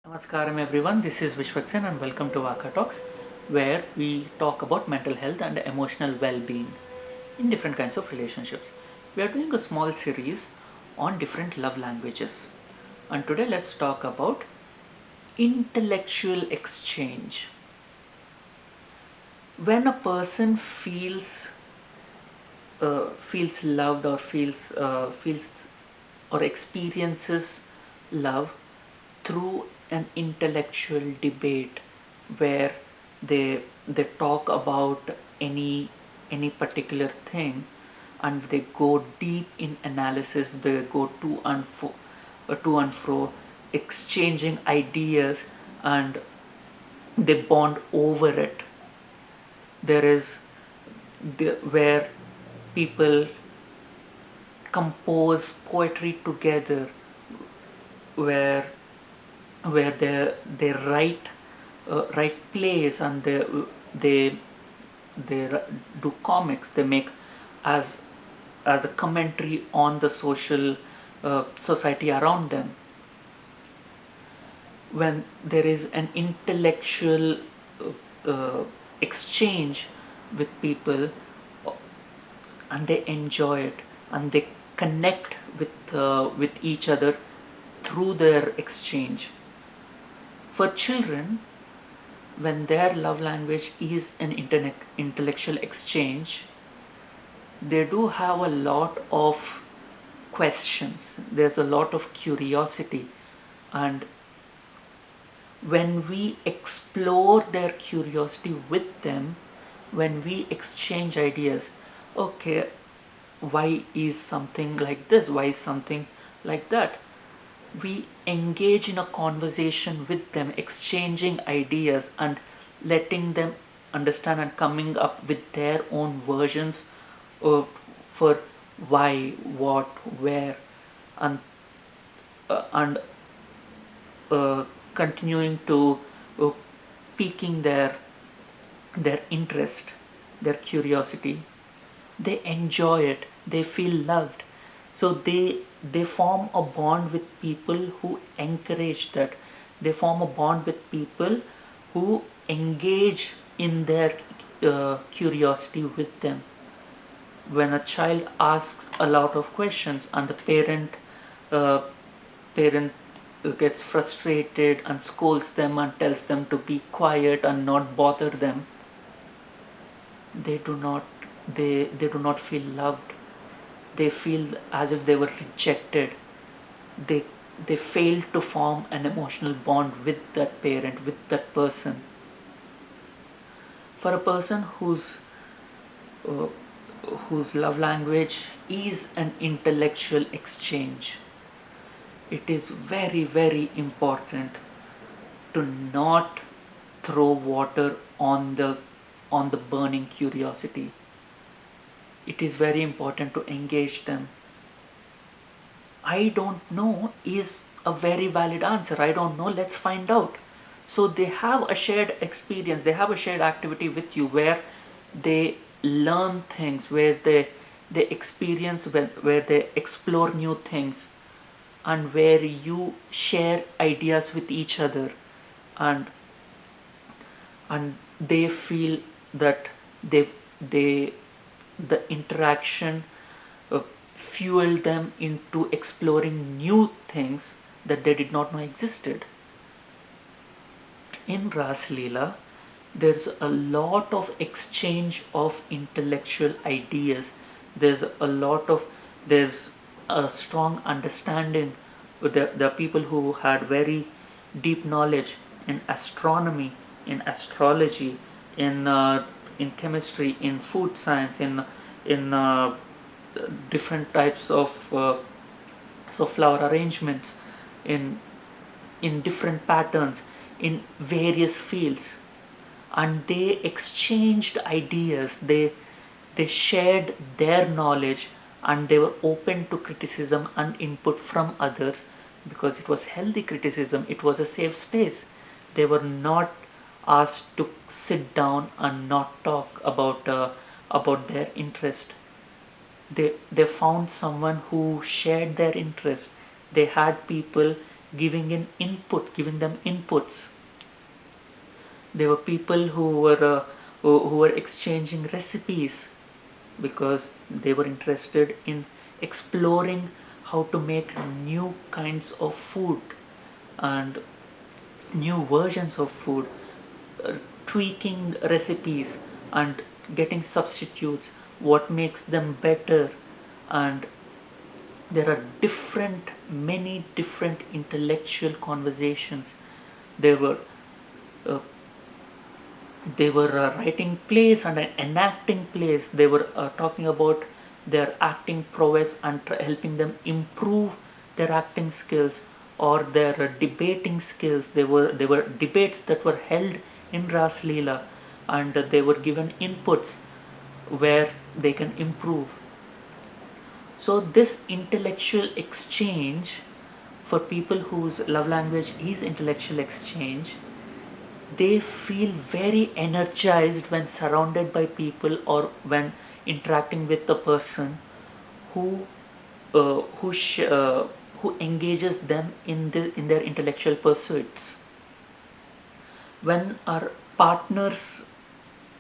Namaskaram everyone, this is Vishwaksen and welcome to Vaka Talks, where we talk about mental health and emotional well-being in different kinds of relationships. We are doing a small series on different love languages, and today let's talk about intellectual exchange. When a person feels loved or feels or experiences love through an intellectual debate where they talk about any particular thing, and they go deep in analysis, they go to and fro, exchanging ideas, and they bond over it. There is where people compose poetry together, where they write plays, and they they do comics. They make as as a commentary on the social society around them. When there is an intellectual exchange with people, and they enjoy it, and they connect with each other through their exchange. For children, when their love language is an intellectual exchange, they do have a lot of questions. There's a lot of curiosity, and when we explore their curiosity with them, when we exchange ideas, okay, why is something like this? Why is something like that? We engage in a conversation with them, exchanging ideas and letting them understand and coming up with their own versions of for why, what, where, and and continuing to uh, piquing their interest, their curiosity. They enjoy it, they feel loved, so they form a bond with people who encourage that. They form a bond with people who engage in their curiosity with them. When a child asks a lot of questions, and the uh, parent gets frustrated and scolds them and tells them to be quiet and not bother them, they do not they do not feel loved. They feel as if they were rejected. They they fail to form an emotional bond with that parent, with that person. For a person uh, whose love language is an intellectual exchange, it is very, very important to not throw water on the burning curiosity. It is very important to engage them. I don't know is a very valid answer. I don't know. Let's find out. So they have a shared experience, they have a shared activity with you where they learn things, where they experience, where they explore new things, and where you share ideas with each other, and and they feel that they they the interaction fueled them into exploring new things that they did not know existed. In Raasleela, there's a lot of exchange of intellectual ideas. There's a lot of there's a strong understanding. There are people who had very deep knowledge in astronomy, in astrology, in chemistry, in food science, in different types of flower arrangements, in different patterns, in various fields, and they exchanged ideas. They shared their knowledge, and they were open to criticism and input from others, because it was healthy criticism. It was a safe space. They were not asked to sit down and not talk about their interest. They found someone who shared their interest. They had people giving them inputs. There were people who were exchanging recipes because they were interested in exploring how to make new kinds of food and new versions of food, uh, tweaking recipes and getting substitutes, what makes them better. And there are many different intellectual conversations. There were uh, they were writing plays and enacting plays. They were talking about their acting prowess and helping them improve their acting skills or their debating skills. They were debates that were held in Raasleela, and they were given inputs where they can improve. So this intellectual exchange, for people whose love language is intellectual exchange, they feel very energized when surrounded by people or when interacting with the person who uh, who sh- uh, who engages them in their intellectual pursuits. When our partner's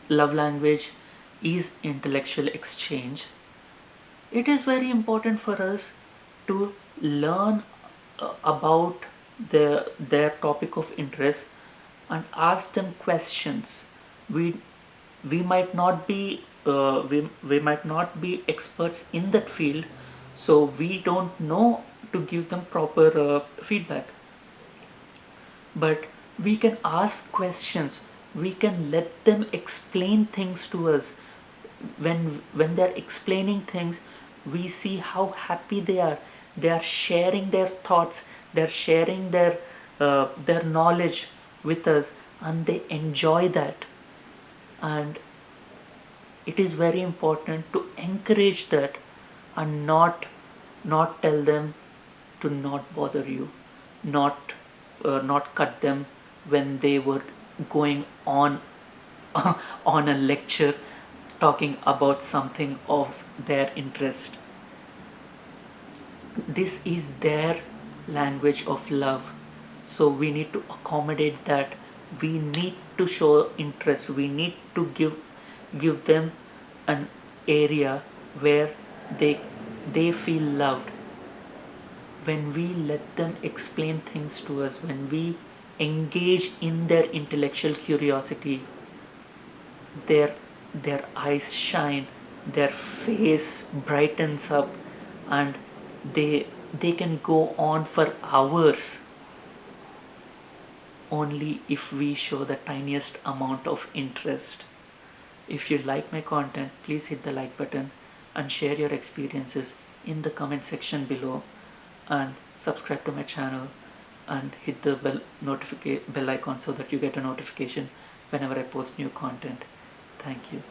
love language is intellectual exchange, it is very important for us to learn about their topic of interest and ask them questions. We we might not be we might not be experts in that field, so we don't know to give them proper feedback, but we can ask questions. We can let them explain things to us. When they're explaining things, we see how happy they are sharing their thoughts, they're sharing their knowledge with us, and they enjoy that. And it is very important to encourage that and not tell them to not bother you, not cut them when they were going on on a lecture talking about something of their interest. This is their language of love, so we need to accommodate that. We need to show interest. We need to give them an area where they feel loved. When we let them explain things to us, when we engage in their intellectual curiosity, their their eyes shine, their face brightens up, and they can go on for hours only if we show the tiniest amount of interest. If you like my content, please hit the like button and share your experiences in the comment section below, and subscribe to my channel and hit the bell icon so that you get a notification whenever I post new content. Thank you.